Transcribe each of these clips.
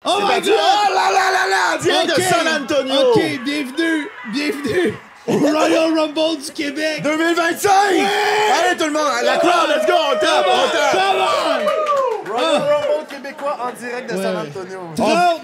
Oh my God! Oh là là là là! Direct de San Antonio! OK, bienvenue au Royal Rumble du Québec! 2025! Allez tout le monde! La crowd, let's go! On tape! Come on! Royal Rumble québécois en direct de San Antonio.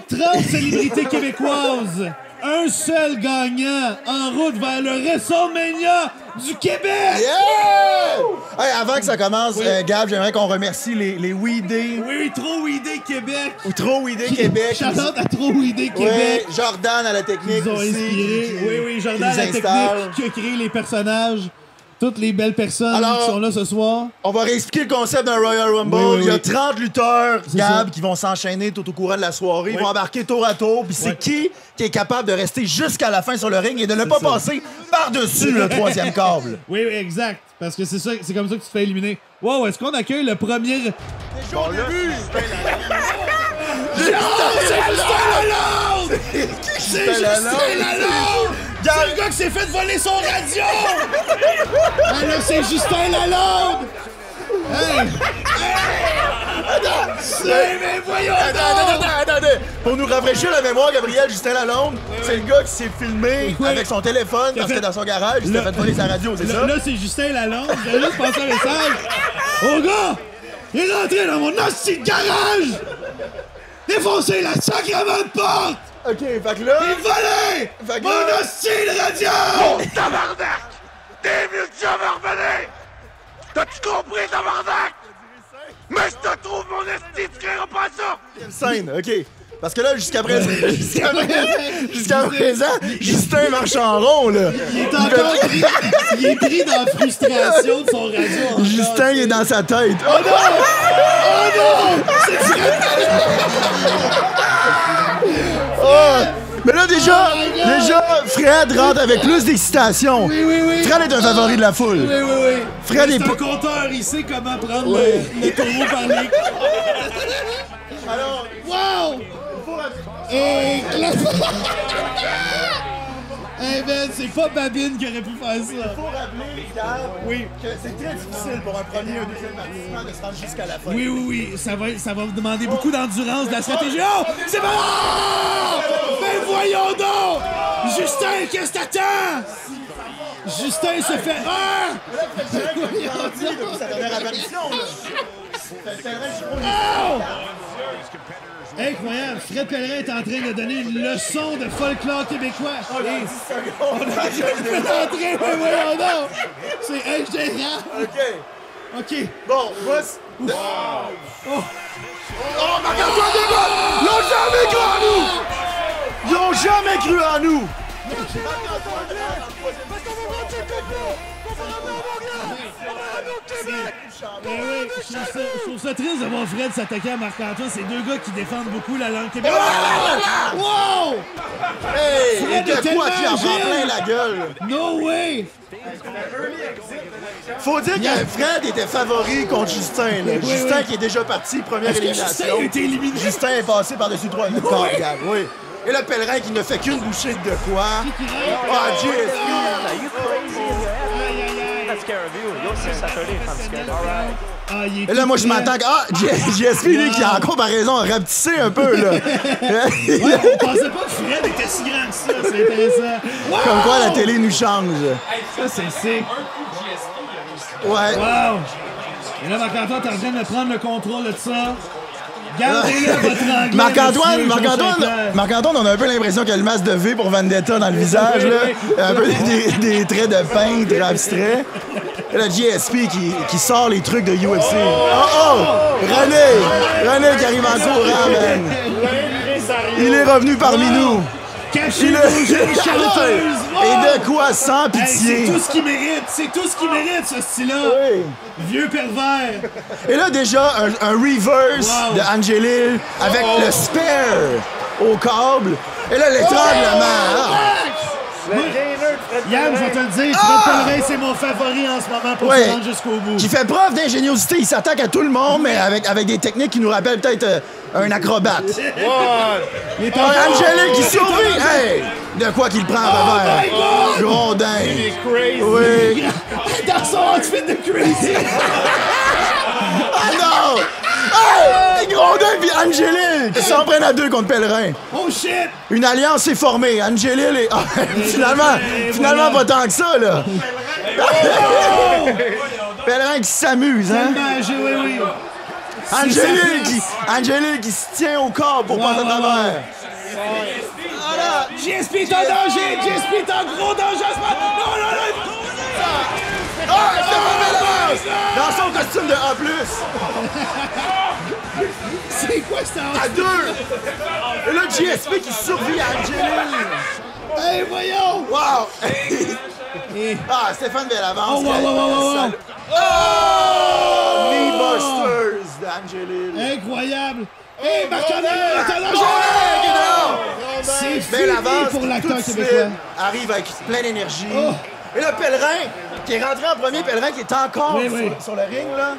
30 célébrités québécoises! Un seul gagnant en route vers le WrestleMania du Québec! Yeah! Hey, avant que ça commence, Gab, j'aimerais qu'on remercie les Weedé. Oui, Trop Weedé Québec! Ou Trop Weedé Québec. Shout-out à Trop Weedé Québec! Ouais, Jordan à la technique Ils ont aussi. inspiré. Oui, Jordan qui à nous la installe. technique qui a créé les personnages. Toutes les belles personnes Alors, qui sont là ce soir. On va réexpliquer le concept d'un Royal Rumble. Oui. Il y a 30 lutteurs, Gab, ça. qui vont s'enchaîner tout au courant de la soirée. Ils vont embarquer tour à tour. Puis c'est qui est capable de rester jusqu'à la fin sur le ring et de ne pas passer par-dessus le troisième câble. Oui, exact. Parce que c'est comme ça que tu te fais éliminer. Wow, est-ce qu'on accueille le premier... Déjà au début! C'est Justin Lalonde! C'est Justin Lalonde! C'est le gars qui s'est fait voler son radio! Ah là, c'est Justin Lalonde! Hey! Mais voyons donc! Attends. Pour nous rafraîchir la mémoire, Gabriel, Justin Lalonde, c'est le gars qui s'est filmé avec son téléphone parce que dans son garage, il s'est fait voler sa radio, c'est ça? Là, c'est Justin Lalonde. J'ai juste passé un message. Oh gars! Il est rentré dans mon hostie de garage! Défoncez la sacrement de porte! OK, fait que là... Il volait! Fait que Mon là- hostie de radio! Oh, tabarnak! T'es mieux que jamais revenir! T'as-tu compris, tabarnak? Mais je te trouve, mon esti, tu créeras pas ça! Scène, OK. Parce que là, jusqu'à présent, Justin marche en rond, là. Il est encore pris, il est pris dans la frustration de son radio. encore. Justin, il est dans sa tête. Oh non! Oh non! C'est Oh! Mais là, déjà, Fred rentre avec plus d'excitation. Oui. Fred est un favori de la foule. Oui. Fred est C'est un pas... compteur, il sait comment prendre le taureau par les... Alors, Wow! Et hey Ben, c'est pas Babine qui aurait pu faire ça. faut rappeler, Gab, que c'est très difficile pour un premier ou un deuxième participant de se rendre jusqu'à la fin. Oui. Ça va demander beaucoup d'endurance, de la stratégie. Oh! C'est bon! Ben voyons donc! Justin, qu'est-ce que t'attends? Justin se fait... Ah! Depuis sa dernière apparition, là. Oh! Incroyable! Fred Pellerin est en train de donner une leçon de folklore québécois. On a juste fait entrer, mais voyons donc! C'est ingérable! OK. Bon, moi, Oh, Marc-Antoine Desbottes! Ils ont jamais cru en nous! Ils ont jamais cru en nous! Oui, je trouve ça triste de voir Fred s'attaquer à Marc-Antoine. C'est deux gars qui défendent beaucoup la langue québécoise. Wow! Hey! Fred Et est de quoi qui en tellement prend plein agile. la gueule? No way! Faut dire que Fred était favori contre Justin. Là. Oui, Justin oui. qui est déjà parti, première Est-ce que élimination. Justin a été éliminé? Justin est passé par-dessus trois corps, regarde, oui. Et le pèlerin qui ne fait qu'une bouchée de quoi? Ah, JSP! Ah, il est Et là, tout moi, je prêt. m'attends que... Ah, JSP, lui, qui a en comparaison rapetissé un peu, là. Ouais, on pensait pas que Fred était si grand que ça. C'est intéressant. Wow! Comme quoi, la télé nous change. Ça, c'est sick. Ouais. Wow! Et là, Marc-Antoine est en train de prendre le contrôle de ça. Gardez-le, votre anglais. Marc-Antoine, monsieur, Marc-Antoine, on a un peu l'impression qu'il a le masque de V pour Vendetta dans le visage, là. Un peu des traits de peintre abstraits. Et là, JSP qui sort les trucs de UFC. René qui arrive en courant, man. Il est revenu parmi nous. Cachez Il vos jeunes chanteuses. Et de quoi, sans Hey, pitié. c'est tout ce qu'il mérite. C'est tout ce qu'il mérite, ce style-là. Oui. Vieux pervers. Et là, déjà, un reverse Wow. de Angelil avec le spare au câble. Et là, l'étranglement. Yann, je vais te le dire, Fred Pellerin, c'est mon favori en ce moment pour Ouais. se rendre jusqu'au bout. Qui fait preuve d'ingéniosité. Il s'attaque à tout le monde, mais avec des techniques qui nous rappellent peut-être un acrobate. Il est en Angelique qui survit! Hey! De quoi qu'il prend à revers? my God! Grondin! Oui! Dans son outfit de crazy. Ah non! Hey! Grondin puis Angélil qui s'en prennent à deux contre Pellerin. Oh shit! Une alliance est formée. Angélil et... finalement pas tant que ça, là. Pellerin qui s'amuse, hein? Oui. Angélil qui se tient au corps pour passer à travers. Voilà! GSP est en danger! GSP est en gros danger! Non! Ah! Stéphane Bellavance! Dans son costume de A+. C'est quoi ça? À deux! Et là, GSP qui survit à Angélil. Hey, voyons! Wow! Ah, Stéphane Bellavance. Oh, wow. Knee Busters d'Angélil. Incroyable! Hey, Marc-André est en danger! C'est fini pour l'acteur québécois. Arrive avec plein d'énergie. Et là, Pellerin, qui est rentré en premier, Pellerin qui est encore sur le ring, là.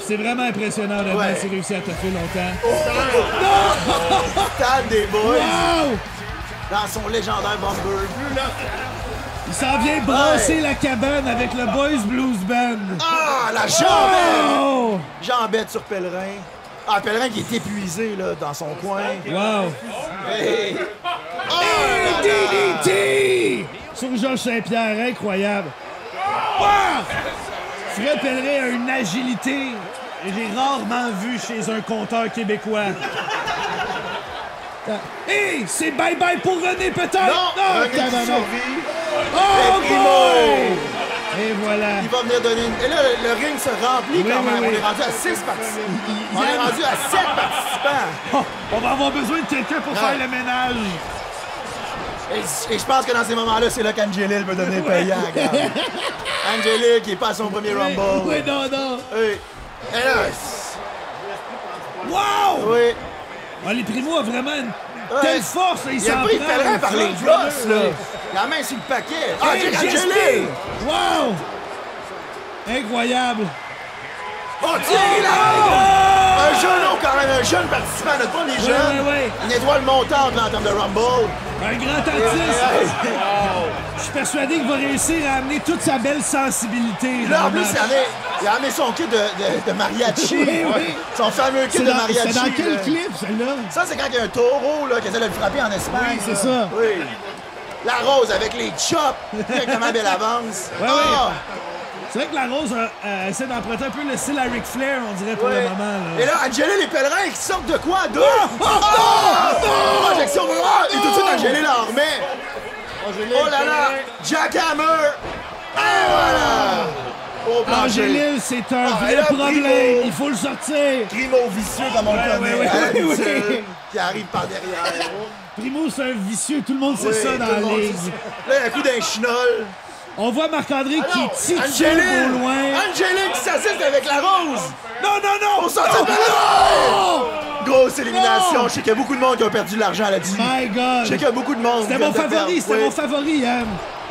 C'est vraiment impressionnant, honnêtement, c'est réussi à toffer longtemps. Stade des boys. Wow! Dans son légendaire bomber. Il s'en vient brasser la cabane avec le Boys Blues Band. Ah, la jambette! Oh! Jambette sur Pellerin. Ah, Pellerin qui est épuisé, là, dans son coin. Wow! Hey. DDT! Sur Georges Saint-Pierre, incroyable. Wow! Fred Pellerin a une agilité que j'ai rarement vue chez un conteur québécois. Hey, c'est bye-bye pour René, peut-être? Non! René qui tabarnak. survit. Oh, Primo. boy! Et voilà. Il va venir donner une... Et là, le ring se remplit quand même. oui. On est rendu à 6 participants. On est rendu à 7 participants. Oh, on va avoir besoin de quelqu'un pour faire le ménage. Et je pense que dans ces moments-là, c'est là qu'Angélil peut devenir payant. Angélil qui est pas à son premier Rumble. Oui, non. Oui. Et là... Wow! Oui. Ah, les Primo a vraiment une telle force. Là, Il a pris Pellerin par les gosses, là. La main sur le paquet. Ah, Hey, Angélil! Wow! Incroyable. Oh, tiens, là! Un jeune, quand même, un jeune participant, notre premier jeune. Oui. Une étoile montante là, en termes de Rumble. Un grand artiste. Je suis persuadé qu'il va réussir à amener toute sa belle sensibilité. Là, dans en le plus, match. il a amené son kit de mariachi. Oui. Son fameux kit C'est de dans, mariachi. c'est dans quel là. clip, celle-là? Ça, c'est quand il y a un taureau là, qui essaie de le frapper en Espagne. Oui, c'est là. ça. Oui. La rose avec les chops. Directement belle avance. Ouais, Ah! C'est vrai que la Rose essaie d'emprunter un peu le style à Ric Flair, on dirait, pour Ouais. le moment. Là. Et là, Angélil et Pellerin qui sortent de quoi? Deux? Non! Projection et tout de suite, Angélil en remet. Oh là là! Jackhammer! Et voilà! Au plancher. Angélil, c'est un Ah, et vrai là, problème. Primo. Il faut le sortir. Primo vicieux comme on le connaît. oui, à oui, l'habitude, oui. Qui arrive par derrière. Primo, c'est un vicieux. Tout le monde sait Oui, ça tout dans le la monde ligue. sait ça. Là, un coup d'un chinol. On voit Marc-André qui titube Angélil! au loin. Angélil qui s'assiste avec la rose! Non! On sortit de là! Grosse élimination. Je sais qu'il y a beaucoup de monde qui ont perdu de l'argent là-dessus. My God! Je sais qu'il y a beaucoup de monde. C'était qui mon vient de favori, perdre. c'était Oui. mon favori, Yann.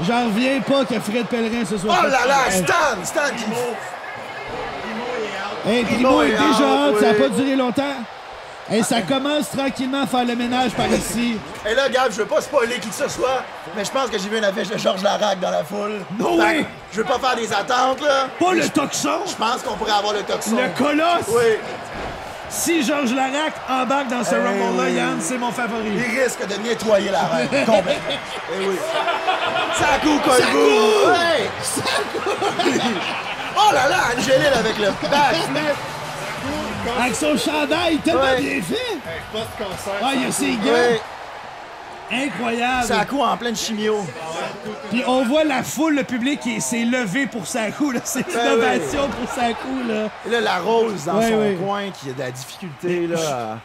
J'en reviens pas que Fred Pellerin se soit Oh fait- là là, Hey. Stan qui... Hey, Primo Primo est est déjà out, out, ça n'a oui. pas duré longtemps. Et ça commence tranquillement à faire le ménage par ici. Et là, Gab, je veux pas spoiler qui que ce soit, mais je pense que j'ai vu une affiche de Georges Larac dans la foule. No Fait way! que je veux pas faire des attentes, là. Pas le toxon, Je pense qu'on pourrait avoir le toxon. le colosse. Oui. Si Georges Larac embarque dans ce Rumble-là, Yann, c'est mon favori. Il risque de nettoyer la reine, complètement. Eh oui. Sakou Koivu! Ouais. Oh là là, Angélil avec le backflip! Avec son chandail tellement Ouais. bien fait. Ah, il y a ses gars. Ouais. Incroyable. Sakou en pleine chimio. Puis on voit la foule, le public qui s'est levé pour Sakou. Là. C'est une Ben ovation pour Sakou. Là. Et là, la rose dans Ouais, son ouais. coin qui a de la difficulté là,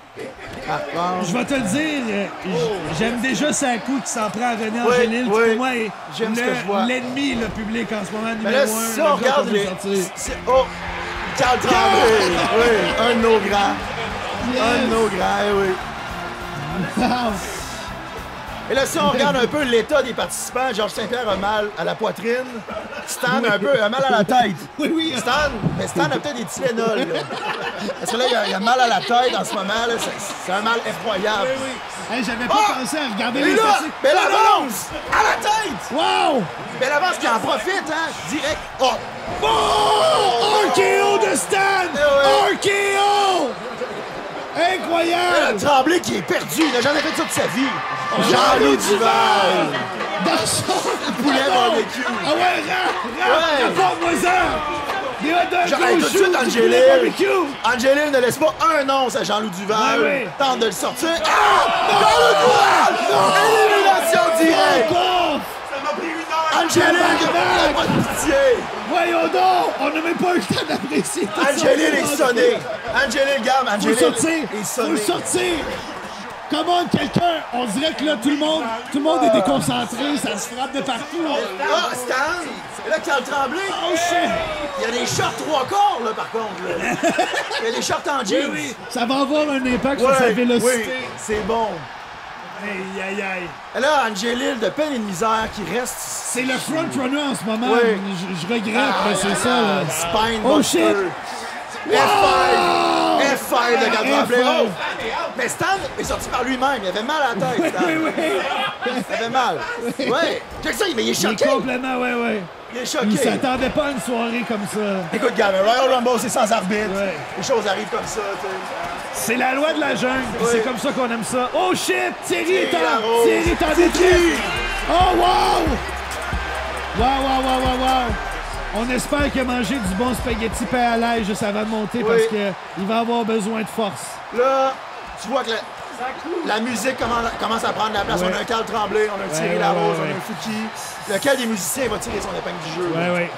à reprendre. Je vais te le dire, j'aime déjà Sakou qui s'en prend à René Oui, Angélil, qui oui. pour moi est J'aime ce que je vois. l'ennemi, le public en ce moment, Mais numéro là, un. si on regarde les. Oh! Carl Tremblay! Oui, un de nos grands. Un de nos grands, eh oui. Et là, si on regarde un peu l'état des participants, Georges Saint-Pierre a mal à la poitrine. Stan a mal à la tête. Oui. Mais Stan a peut-être des Tylenol, là. Parce que là, il a mal à la tête en ce moment, là. C'est un mal effroyable. Oui. Hey, j'avais pas pensé à regarder les Et là, statistiques. Belle Avance! À la tête! Wow! Belle Avance qui en profite, hein? Direct. Oh! Oh! RKO de Stan! ouais. RKO! Incroyable! Tremblay qui est perdu, il n'a jamais fait ça de sa vie. Jean-Loup Duval! Dans son Poulet barbecue. Ah ouais, rapporte-moi ça! Des hot dogs Hey, au tout de chou, suite, du poulet Angélil. barbecue! Angélil ne laisse pas un once à Jean-Loup Duval. Ouais. Tente de le sortir. Ah! Jean-Loup Duval! Élimination directe! Angélil, il n'a pas de pitié! Voyons donc! On n'a même pas eu le temps d'apprécier tout ça. Angélil est sonné. Angélil, gamme, Faut Angélil le sortir! est Faut sonné. le sortir! Comment quelqu'un, on dirait que là, tout le monde est déconcentré, ça se frappe de partout. Ah, Stan! Et là, Carl Tremblay, Oh shit! il y a des shorts 3 quarts, là, par contre. Là. Il y a des shorts en jeans. Oui, ça va avoir un impact sur sa Oui, vélocité. c'est bon. Aïe. Et là, Angélil, de peine et de misère, qui reste... C'est le front-runner en ce moment. Oui. Je regrette, mais c'est ça. Là. Spine Oh, Buster. shit. F5 de Carl Tremblay. F5. Oh! Mais Stan est sorti par lui-même. Il avait mal à la tête, Stan. Oui. Il avait mal. Ouais. Check ça, mais il est Il est choqué. complètement, ouais. Il est Il choqué. s'attendait pas à une soirée comme ça. Écoute, gars, mais Royal Rumble, c'est sans arbitre. Ouais. Les choses arrivent comme ça, tu sais. C'est la loi de la jungle, puis Oui. c'est comme ça qu'on aime ça. Oh shit! Thierry est Larose. en C'est détresse. qui? Oh wow! Wow! On espère qu'il a mangé du bon spaghetti pain à l'ail juste avant de monter parce qu'il va avoir besoin de force. Là, tu vois que la musique commence à prendre la place. Ouais. On a un Carl Tremblay, on a un Thierry Ouais, Larose, ouais. on a un Fouki. Lequel des musiciens va tirer son épingle du jeu? là? Ouais.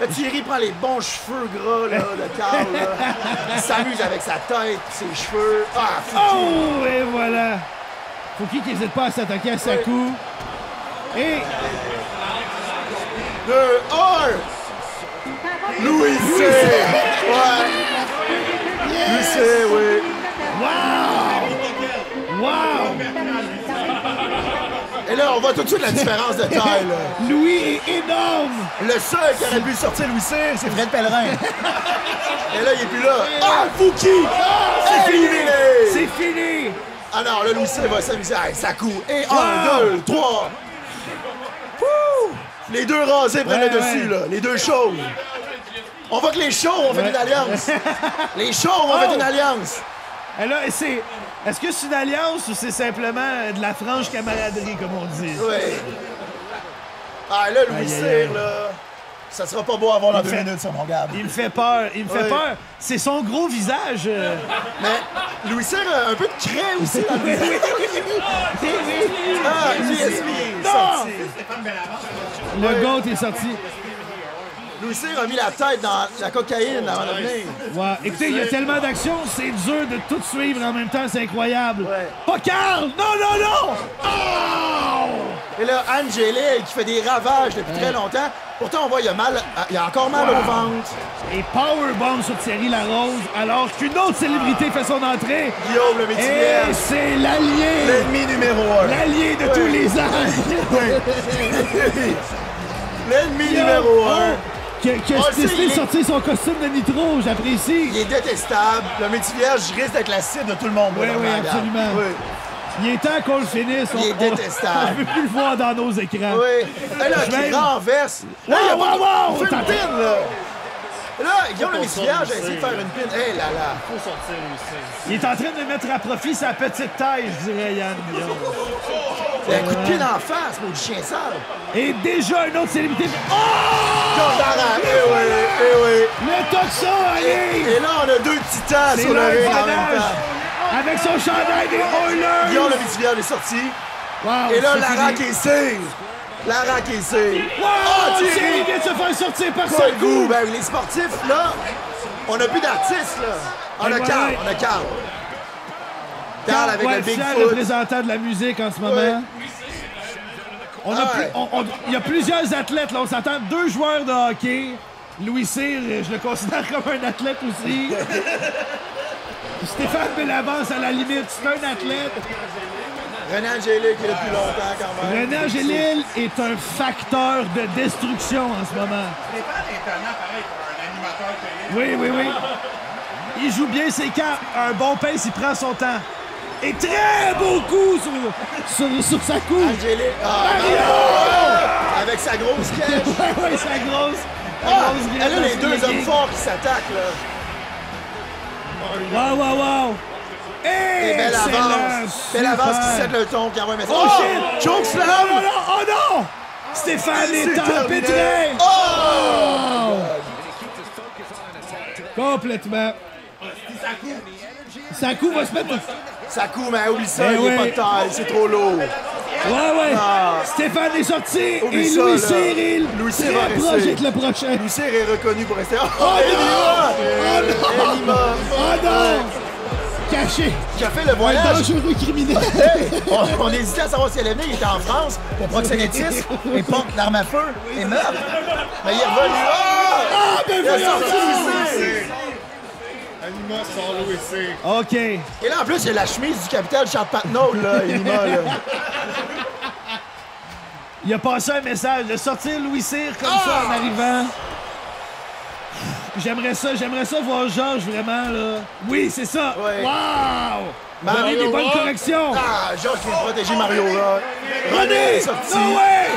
Là, Thierry prend les bons cheveux gras là, de Carl. Là. Il s'amuse avec sa tête, ses cheveux. Ah, Fouki! Oh! Et voilà! Fouki qui n'hésite pas à s'attaquer à sa cou. Et 2, 1! Louis C! Ouais! Louis C, oui. wow! Et là, on voit tout de suite la différence de taille. Là. Louis est énorme! Le seul qui aurait pu sortir Louis Cyr, c'est Fred Pellerin. Et là, il est plus là. Ah, Fouki! C'est fini! C'est fini! Ah non, là, Louis Cyr va s'amuser. Hey, ça court. Et 1, 2, 3. Les deux rasés prennent le dessus, là. Les deux chauves. On voit que les chauves ont fait une alliance. Les chauves ont fait une alliance. Et là, est-ce que c'est une alliance ou c'est simplement de la franche camaraderie, comme on dit? Oui. Ah, là, Louis Aïe, aïe, Cyr, aïe. là. Ça sera pas beau à voir dans 2 fait- minutes, ça, mon gars. Il me fait peur, Ouais. peur. C'est son gros visage. Mais Louis Cyr a un peu de craie aussi dans le visage. Ah, GSP est sorti. Le GOAT est sorti. Louis Cyr a mis la tête dans la cocaïne avant de venir. Ouais. Écoutez, il y a tellement d'actions, c'est dur de tout suivre en même temps, c'est incroyable. Ouais. Pas Carl! Non! Oh! Et là, Angélil qui fait des ravages depuis très longtemps. Pourtant, on voit, il a encore mal au ventre. Et powerbomb sur Thierry Larose, alors qu'une autre célébrité fait son entrée. Guillaume le Et Métivier, c'est l'allié! l'ennemi numéro 1. L'allié de tous les âges! L'ennemi numéro 1. Qui a On le sait, décidé il de est- sortir son costume de nitro, j'apprécie. Il est détestable. Le Métivier risque d'être la cible de tout le monde. Oui, là, oui, dans la gamme. absolument. Oui. Il est temps qu'on le finisse. Il est détestable. On ne veut plus le voir dans nos écrans. Oui. Et là, Je qui vais- renverse. Là, il y a Wow, pas de- wow, il fait une t'entends- pin, là. Là, Guillaume le Métivier a essayé de faire une pin. Hé là là. Il est en train de mettre à profit sa petite taille, je dirais, Yann. Il y a un coup de pied d'en face, mon chien sale. Et déjà une autre célébrité. Oh! Jordan, oui. Le toxo arrive! Et là, on a deux titans C'est sur le leur ring en même panache. temps. Avec son chandail des Oilers! Guillaume le Métivier est sorti. Wow, Et là, c'est Lara fini. qui essaye. Lara qui essaye. Wow! Oh, Thierry Thierry! vient de se faire sortir par Pas son le goût. goût! Ben, les sportifs, là, on n'a plus d'artistes, là. On Et a voilà. Carl, on a Carl. Carl avec le le Bigfoot. représentant de la musique en ce moment. Ouais. On a Ah plus- ouais. il y a plusieurs athlètes, là. On s'entend 2 joueurs de hockey. Louis Cyr, je le considère comme un athlète aussi. Stéphane Bellavance à la limite, c'est un athlète. René Angélil qui est depuis longtemps quand même. René Angélil est un facteur de destruction en ce moment. Stéphane est étonnant, pareil, pour un animateur télé. Oui, oui, oui. Il joue bien ses cartes. Un bon pace, il prend son temps. Et très beau coup sur sa coupe. Angélil. Mario! Avec sa grosse cache. Oui, sa grosse. Elle a les deux hommes forts qui s'attaquent, là. Wow, wow, wow. Et belle avance. Belle avance qui set le ton, qui envoie un message. Oh, shit! Choke slam! Non, non, non! Oh non! Stéphane est empêtré! Oh! Complètement. Sakou va se mettre... Sakou, mais oublie ça, Eh il oui. est pas de taille, c'est trop lourd. Ouais, ouais. Ah. Stéphane est sorti. Oublie Et ça, Louis là. Cyril Louis Cyr va très proche rester. avec le prochain. Louis Cyr est reconnu pour rester. Oh, non! Enima! Oh non! Enima! Oh non! Caché. Qui a fait le Un voyage. dangereux criminel. Hey, on hésitait à savoir si elle allait venir. Il était en France pour proxénétisme et porte l'arme à feu et meurtre. Mais il est revenu. Ah, ben Il a voyons sorti donc. Louis Cyr. Anima sans Louis Cyr. OK. Et là, en plus, il y a la chemise du capitaine Charles Patnaud, là, Enima, là. Il a passé un message de sortir Louis Cyr comme ça en arrivant. J'aimerais ça voir Georges vraiment, là. Oui, c'est ça. Ouais. Wow! Mario Donner des bonnes Rock. corrections. Ah, Georges qui vient de protéger Mario Rock. René! est sorti. No way!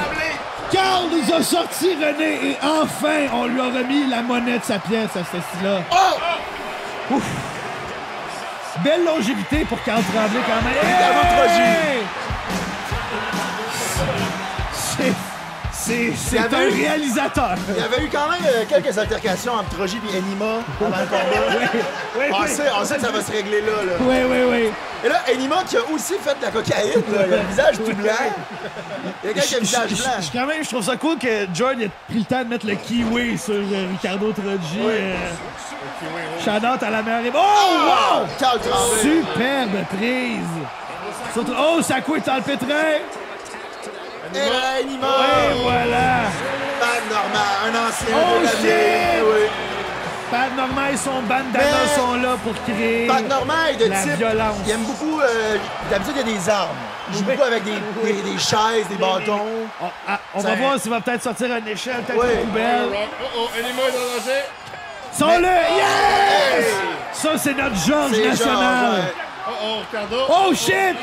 Carl nous a sorti René et enfin, on lui a remis la monnaie de sa pièce à ce style-là. Oh! Ouf! Belle longévité pour Carl Tremblay quand même. Bravo, Trogi. C'est Il y un avait eu- réalisateur. Il y avait eu quand même quelques altercations entre Trogi et Enima avant le combat. Oui, On sait que ça va se régler là. oui, oui, oui. Et là, Enima qui a aussi fait de la cocaïne, là. Il a le visage tout blanc. Il y a quelqu'un qui a le visage blanc. Je trouve ça cool que Jordan ait pris le temps de mettre le kiwi sur Ricardo Troggi. Shout-out à la meilleure. Oh, wow! Carl Tremblay. Superbe prise. Surtout, oh, Sakou est dans le pétrin. Et là, Enima. Et voilà. Pat Normand, un ancien Oh, de la shit! vieille. Oui. Pat Normand et son bandana Mais- sont là pour créer Pat Normand est de la type. violence. Il aime beaucoup. D'habitude, il y a des armes. Il joue beaucoup avec des chaises, des bâtons. On va voir s'il va peut-être sortir une échelle, peut-être Ouais. une poubelle. Oh, Anima est en danger. Sont là! Yes! Ça, c'est notre Georges C'est national. genre, ouais. Oh, Ricardo. Oh shit!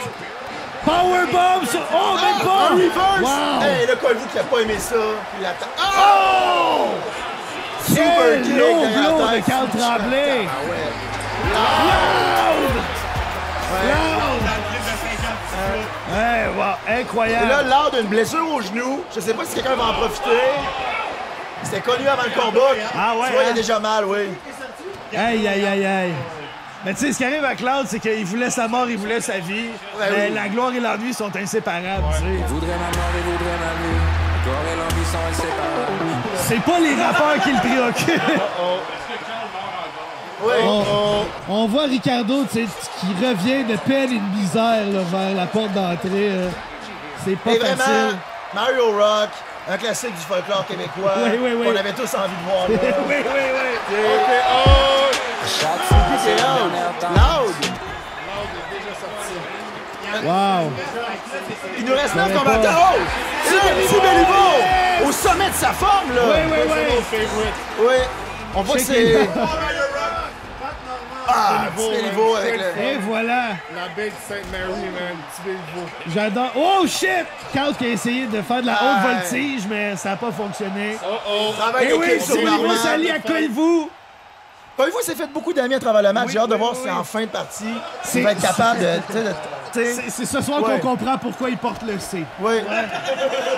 Powerbomb sur... Oh, même pas! Un reverse! Wow! Hey, là, Colvou qui a pas aimé ça. Il attend. Oh! Super Quel kick low derrière blow la de tête. Carl Tremblay! Ah ouais. Loud! Hey, wow, Et là, incroyable! lors d'une blessure au genou, je sais pas si quelqu'un va en profiter. C'était connu avant le combat. Ah ouais, Tu vois, il hein? a déjà mal, oui. Aïe, aïe, aïe, aïe! Mais tu sais, ce qui arrive à Claude, c'est qu'il voulait sa mort, il voulait sa vie. Ouais, Mais oui. la gloire et l'ennui sont inséparables, tu sais. Voudrais ma mort et voudrais ma vie. Le corps et l'envie sont inséparables. C'est pas les rappeurs qui le préoccupent. Oui. On voit Ricardo, tu sais, qui revient de peine et de misère là, vers la porte d'entrée. C'est pas Et vraiment, facile. Mario Rock, un classique du folklore québécois. Oui, oui, oui. On avait tous envie de voir. Là. Oui, oui, oui. Chaque fois que C'est c'est loud. dernière temps. Loud. Wow. Il nous reste 9 J'aurais combattants. pas. Oh! Et là, petit Béliveau! Au sommet de sa forme, là! Oui, oui, oui. Oui. On voit que Check c'est... les- Ah, petit Béliveau avec le... Et voilà. La baie de Sainte-Marie, man. Petit Béliveau. J'adore. Oh shit! Carl qui a essayé de faire de la haute Ouais. voltige, mais ça n'a pas fonctionné. Travail Et oui, d'équipe sur c'est Béliveau Normand. s'allie à Colvou. Colvou s'est fait beaucoup d'amis à travers le match. Oui, J'ai hâte de oui, voir oui, si oui. en fin de partie, C'est- il va être capable de... tu sais, C'est ce soir Ouais. qu'on comprend pourquoi il porte le C. Oui.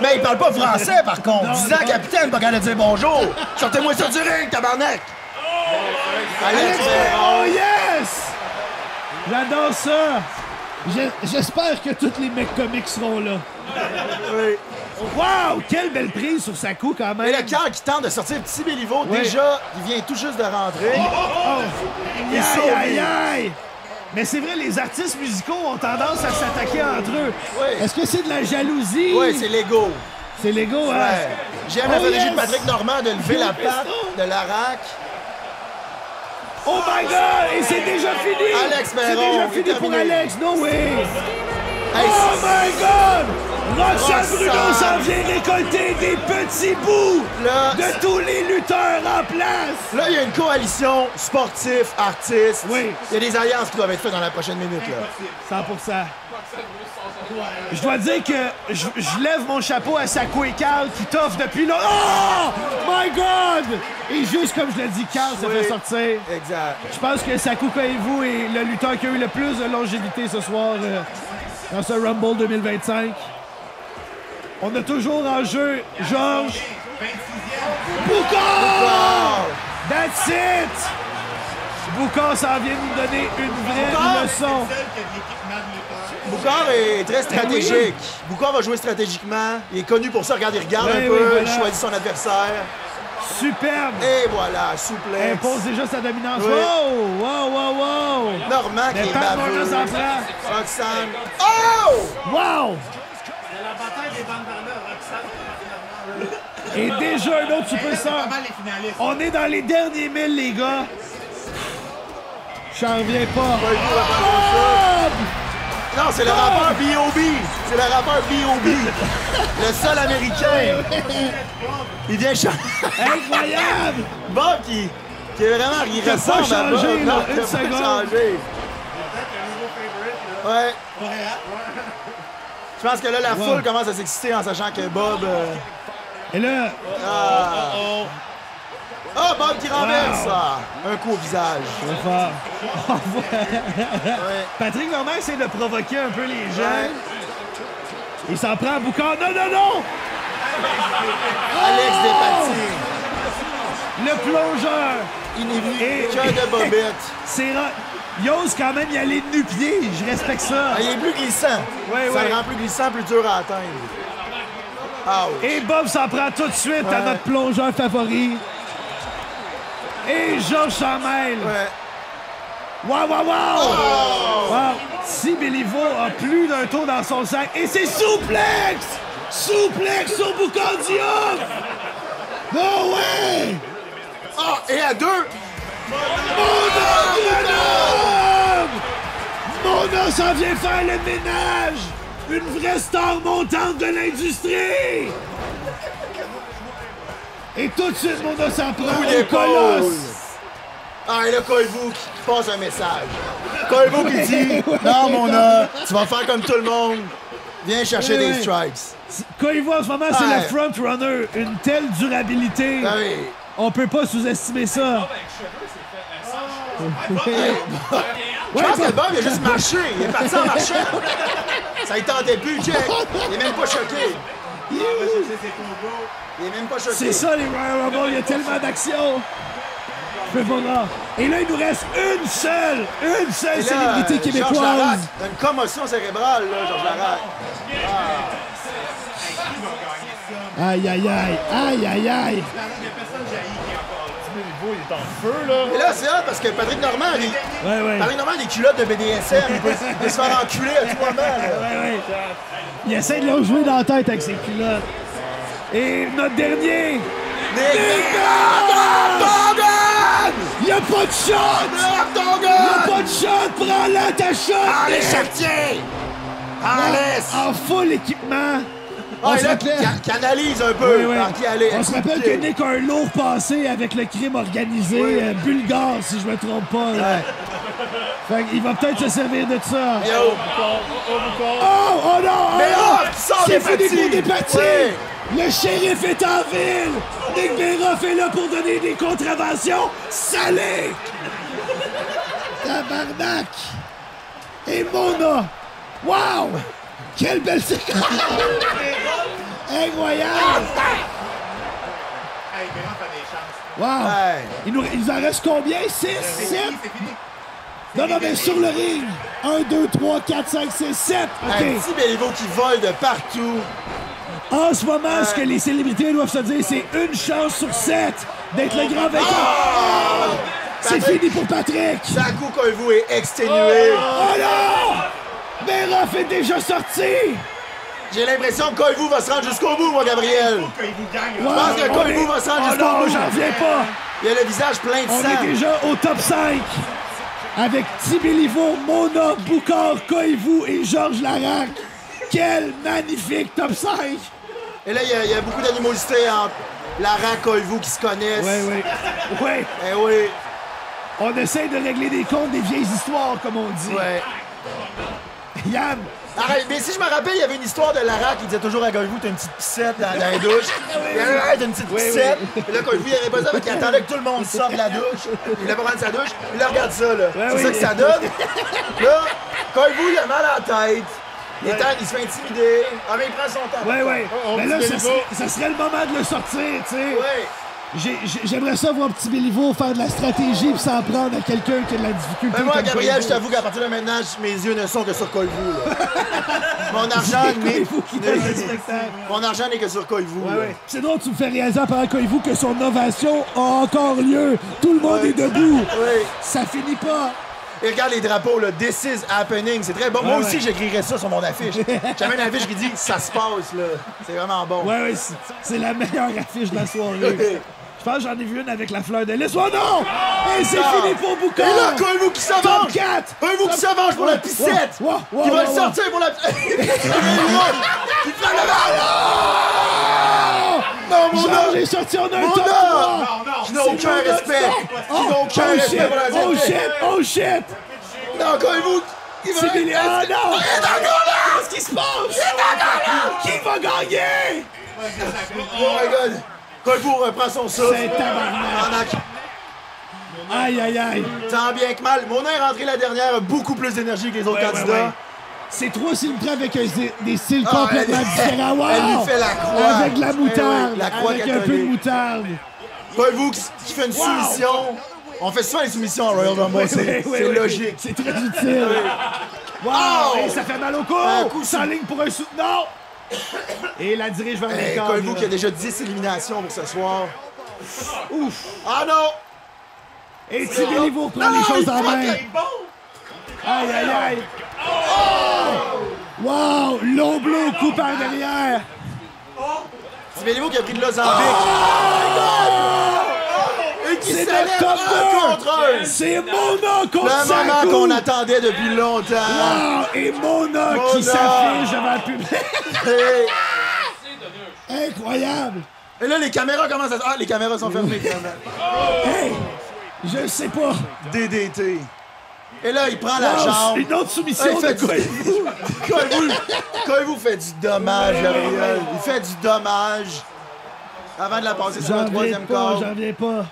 Mais il parle pas français, par contre. Non, Disant non. capitaine, pas capable de dire bonjour. Sortez-moi ça du ring, tabarnak! Alex, Oh yes! J'adore ça! J'espère que tous les mecs comiques seront là. oui. Wow! Quelle belle prise sur sa cou quand même! Et le cœur qui tente de sortir petit Béliveau, Oui. déjà, il vient tout juste de rentrer. Oh! Il est Aïe, sauvé. aïe, aïe! Mais c'est vrai, les artistes musicaux ont tendance à s'attaquer entre eux. Oui. Est-ce que c'est de la jalousie? Oui, c'est l'ego. C'est l'ego, hein? Ouais. J'aime la Oh, stratégie yes! de Patrick Normand de lever la patte de l'Arac. Oh my God! Et c'est déjà fini! Alex C'est Perron, déjà fini pour terminé. Alex, no way! Hey, Oh my God! Roxane Roxane. Bruno s'en vient récolter des petits bouts Là, de tous les lutteurs en place! là, il y a une coalition sportif, artistes. Oui. Il y a des alliances qui doivent être faites dans la prochaine minute. Là. 100%. Je dois dire que je lève mon chapeau à Sakou et Carl qui t'offrent depuis là. Oh my God! Et juste comme je l'ai dit, Carl se Oui. fait sortir. Exact. Je pense que Sakou Koivu est le lutteur qui a eu le plus de longévité ce soir dans ce Rumble 2025. On a toujours en jeu Georges. Boucard! That's it! Boucard s'en vient nous donner une vraie Boucard! leçon. Boucard est très stratégique. Boucard va jouer stratégiquement. Il est connu pour ça. Regarde, il regarde Oui, un peu, oui, voilà. il choisit son adversaire. Superbe! Et voilà, souplesse. Impose déjà sa dominance. Oui. Wow! Wow, wow, wow! Normand qui Mais est Pat baveux. Morgan s'en prend. Roxane. Oh! Wow! La bataille des bandes Roxane. Et déjà un autre superstar. les finalistes. On est dans les derniers 1000, les gars. J'en reviens pas. Bob! Non, c'est le rappeur B.O.B. C'est le rappeur B.O.B. Le seul américain. Il vient changer. Incroyable! Bob qui est vraiment... Il T'as pas ressemble à Bob. changé, là, Non, une t'as pas seconde. changé. Ouais. Je pense que là, la Ouais. foule commence à s'exciter en sachant que Bob... Et là, Ah, Bob qui renverse! Wow. Ah, un coup au visage. très fort. Ouais. Patrick Normand essaie de provoquer un peu les gens. Ouais. Il s'en prend à Boucard. Non, non, non! Alex Despatie. Le plongeur. Inévitable. Et- Cœur de bobette. C'est rare. Il ose quand même y aller de nu-pied. Je respecte ça. Ah, il est plus glissant. Ouais, Ça ouais. le rend plus glissant, plus dur à atteindre. Ah oui. Et Bob s'en prend tout de suite à Ouais. notre plongeur favori. Et Georges s'en mêle. Ouais. Wow, wow, wow! Oh! Wow! Si Béliveau a plus d'un tour dans son sac. Et c'est souplex! Souplex sur Boucard Diop! No way! Ah, et à deux! Mona s'en vient faire le ménage! Une vraie star montante de l'industrie! Et tout de suite, Mona s'en prend Coup au d'épaule. colosse! Ah, et là, Koivu qui passe un message. Koivu qui dit non, Mona, tu vas faire comme tout le monde. Viens chercher Oui, des oui. strikes. Quand il voit en ce moment, c'est Ouais. le front-runner. Une telle durabilité. Ah oui. On peut pas sous-estimer ça. Je pense que Bob, il a juste marché. Il est parti en marchant. Ça ne tentait plus, check. Il est même pas choqué. Il est même pas choqué. C'est ça, les Royal Rumble. Il y a tellement d'action. Je peux pas voir. Et là, il nous reste une seule Et là, célébrité Georges québécoise. Larac, t'as une commotion cérébrale, là, Georges Larac. Aïe, aïe, aïe. Aïe, aïe, aïe. Et là, c'est hot parce que Patrick Normand, Ouais. Patrick Normand a des culottes de BDSM. Il peut se faire enculer à tout moment. là. Ouais. Il essaie de le jouer dans la tête avec ses culottes. Et notre dernier. Dogan! Il y a pas de shot! Nick Il y a Dogan! pas de shot! Prends-la, ta shot! Allez, Chartier! Allez! En full équipement. Ah, On et se là, rappelle- qu'analyse un peu Oui. par qui aller. On se rappelle que Nick a un lourd passé avec le crime organisé bulgare, si je me trompe pas. Là. Fait qu'il va peut-être se servir de ça. Yo! Oh non! Béroff qui sort C'est des fini petits. pour des petits! Oui. Le shérif est en ville! Nick Béroff est là pour donner des contraventions salées! Tabarnak! Et Mona! Wow! Quelle belle séquence! Incroyable! Hey, Béran fait des chances. Wow! Ouais. Il nous en reste combien? 6? 7? C'est fini. Non, mais sur le ring! 1, 2, 3, 4, 5, 6, 7! Un OK. petit Béliveau qui vole de partout. En ce moment, ce que les célébrités doivent se dire, c'est une chance sur 7 d'être le grand vainqueur. Oh! C'est Patrick- fini pour Patrick! Sakou Koivu est exténué. Oh non! Béroff est déjà sorti! J'ai l'impression que Koivu va se rendre jusqu'au bout, moi, Gabriel. Que il vous gagne. Je pense que Koivu va se rendre Oh jusqu'au non, bout. j'en reviens pas! Il a le visage plein de On sang. est déjà au top 5 avec Tibéliveau, Mona, Boucard, Koivu et Georges Larac. Quel magnifique top 5! Et là, il y a beaucoup d'animosité entre Larac, Koivu qui se connaissent. Oui. Eh oui. On essaie de régler des comptes, des vieilles histoires, comme on dit. Ouais. Yann! Arrête, mais si je me rappelle, il y avait une histoire de Larac qui disait toujours à Koivu, t'as une petite pissette dans la douche. T'as une petite pissette. Et là, Koivu, il avait pas ça, parce qu'il attendait que tout le monde sorte de la douche. Il voulait pas prendre sa douche. Il là, regarde ça, là. C'est ça que ça donne. Là, Koivu, il a mal à la tête. Il se fait intimider. Ah, mais il prend son temps. Ouais. Mais là, ça serait le moment de le sortir, tu sais. Ouais. J'aimerais ça voir Petit Béliveau faire de la stratégie puis s'en prendre à quelqu'un qui a de la difficulté. Mais moi, comme Gabriel, Koivu. je t'avoue qu'à partir de maintenant, mes yeux ne sont que sur Koivu. Mon argent n'est que sur Koivu. Ouais. C'est drôle, tu me fais réaliser pendant Koivu que son ovation a encore lieu. Tout le monde est debout. Ouais. Ça finit pas. Et regarde les drapeaux, là, This is happening, c'est très bon. Moi aussi, j'écrirais ça sur mon affiche. J'avais une affiche qui dit ça se passe, là. C'est vraiment bon. Ouais, c'est la meilleure affiche de la soirée. Je pense que j'en ai vu une avec la fleur de lys. Oh non! Et c'est fini pour Boucard! Et là, Koivu qui s'avance! Top 4! Koivu qui s'avance pour la pissette! Qui va le sortir pour la pissette! Il prend le ballon! Non, mon Georges homme! est sorti en un Mon top homme! 3! Je n'ai aucun respect! Je n'ai aucun respect pour la Oh shit! Non, Koivu! Il va... C'est Billy! Oh non! Il est encore là! Qu'est-ce qui se passe? Qui va gagner? Oh my god! Koivu reprend son souffle. C'est tabarnak! Aïe! Tant bien que mal. Mona est rentrée la dernière, a beaucoup plus d'énergie que les autres candidats. Ouais. C'est 3 cylindres avec des styles complètement différents. Wow! Elle lui fait la croix. Avec la moutarde. La croix avec un peu de catholique. moutarde. Koivu qui fait une soumission. On fait souvent les soumissions à Royal Rumble, c'est logique. C'est très utile. Wow! Et ça fait mal au cou! Sans ligne pour un sou... Non! Et la dirige vers les corps. Koivu qui a déjà 10 éliminations pour ce soir. Ouf! Ah non! Et Tibéliveau prend les choses en main. Aïe! Wow! L'omblo coup par derrière. Tibéliveau qui a pris de l'Ozambique. Et qui C'est s'élève notre top 1 contre 1. C'est Mona contre Le moment Sakou. qu'on attendait depuis longtemps. Wow! Et Mona qui s'affiche devant le public. Incroyable! Et là, les caméras commencent à... Ah, les caméras sont fermées. Hey! Je sais pas. DDT. Et là, il prend la jambe. Une autre soumission Il fait de Koivu. Koivu fait du dommage, Gabriel. Il fait du dommage. Avant de la passer sur le troisième corps. J'en viens pas.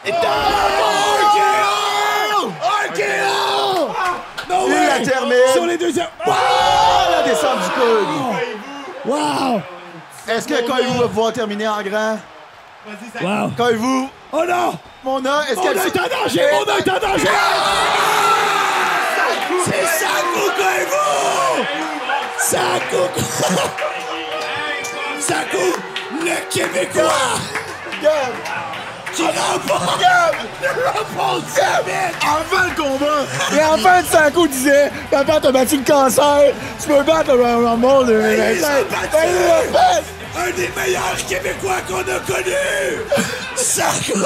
Et RKO! No Il way! la termine. Sur les deuxièmes. Ah, la descente du coude. Wow! Est-ce que Koivu va pouvoir terminer en grand? Wow! Koivu, Oh non! Mona, est-ce On qu'elle... est en danger! On est en danger! C'est Sakou Koivu! Sakou, le Québécois! Gab! Qui remporte! Enfin le combat! Et enfin, Sakou disait, papa, t'as battu le cancer, tu peux battre le Rumble 2025. Un des meilleurs Québécois qu'on a connu! Sakou!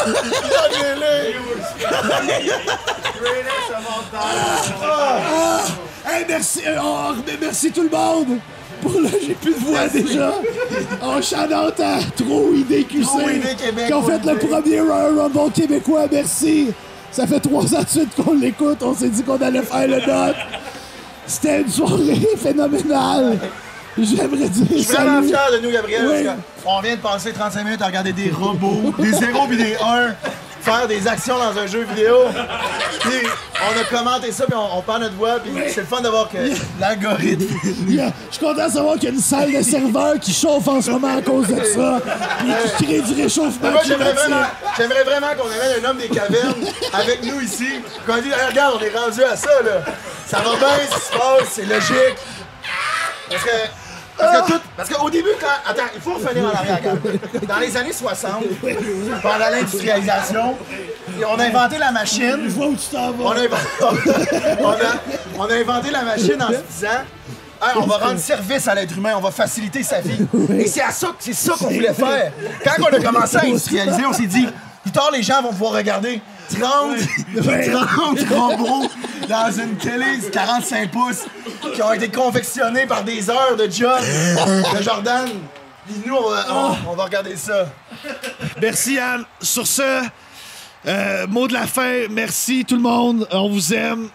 Hey, merci! Merci tout le monde! Pour là, j'ai plus de voix déjà! On chante à Trop IDQC! Trop ID Québec, qui ont fait le pour premier Royal Rumble québécois, merci! Ça fait 3 ans de suite qu'on l'écoute, on s'est dit qu'on allait faire le note! C'était une soirée phénoménale! J'aimerais dire Je suis vraiment salut! fier de nous, Gabriel, Oui. parce qu'on vient de passer 35 minutes à regarder des robots, des 0 puis des 1, faire des actions dans un jeu vidéo. Puis on a commenté ça, puis on perd notre voix, puis c'est le fun de voir que l'algorithme... Je suis content de savoir qu'il y a une salle de serveurs qui chauffe en ce moment à cause de ça, puis qui crée du réchauffement Moi, climatique. j'aimerais vraiment qu'on amène un homme des cavernes avec nous ici, qu'on dit, hey, regarde, on est rendu à ça, là. Ça va bien, ce qui se passe, c'est logique. Parce qu'au début, attends, il faut revenir en arrière, regarde. Dans les années 60, pendant l'industrialisation, on a inventé la machine. Je vois où tu t'en vas. On a inventé la machine en se disant, hey, on va rendre service à l'être humain, on va faciliter sa vie. Et c'est ça qu'on voulait faire. Quand on a commencé à industrialiser, on s'est dit, tard, les gens vont pouvoir regarder 30 robots dans une télé de 45 pouces qui ont été confectionnés par des heures de job de Jordan. Puis nous, on va regarder ça. Merci, Anne. Sur ce, mot de la fin. Merci, tout le monde. On vous aime.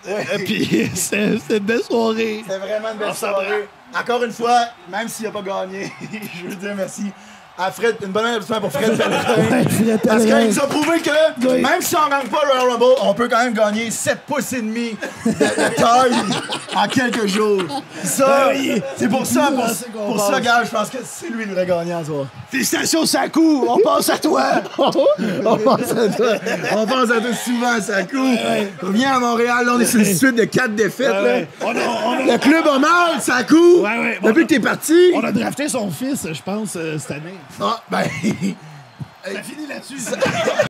Puis c'est une belle soirée. C'est vraiment une belle soirée. Encore une fois, même s'il n'a pas gagné, je veux dire merci à Fred. Une bonne applaudissement pour Fred Pellerin. Parce qu'il nous a prouvé que même si on ne gagne pas le Royal Rumble, on peut quand même gagner 7 pouces et demi de taille en quelques jours. Ça, c'est pour ça, pour ça, gars, je pense que c'est lui le vrai gagnant, toi. Félicitations, Sakou. On pense à toi. On pense à toi. On pense à toi souvent, Sakou. Viens à Montréal, là, on est sur une suite de 4 défaites. Là. Le club a mal, Sakou. Depuis que t'es parti. On a drafté son fils, je pense, cette année. Ah, ben... Ça finit là-dessus.